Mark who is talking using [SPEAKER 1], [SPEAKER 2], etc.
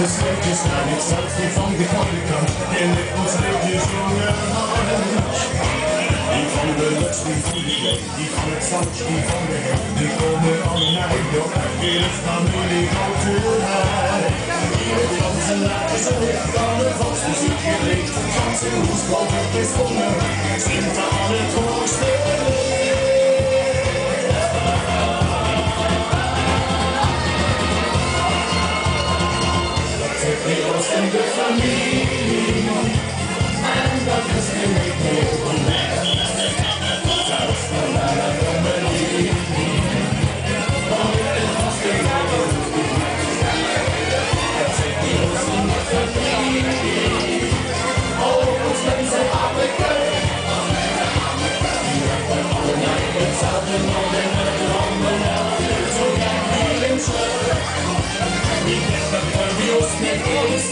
[SPEAKER 1] alles Licht ist eine Zeit von Gefolgern, der lebt uns wirklich junge Mensch. Die von der letzten Fliege, die von der Zeit, die von der Hände, die kommen an Neigung, jede Familie kommt rein. Jede ganze Leise wird alle Volksmusik gelegt, ganze Fußball wird gesungen, sind da alle Torstelle. Aus der Familie, and that is the way to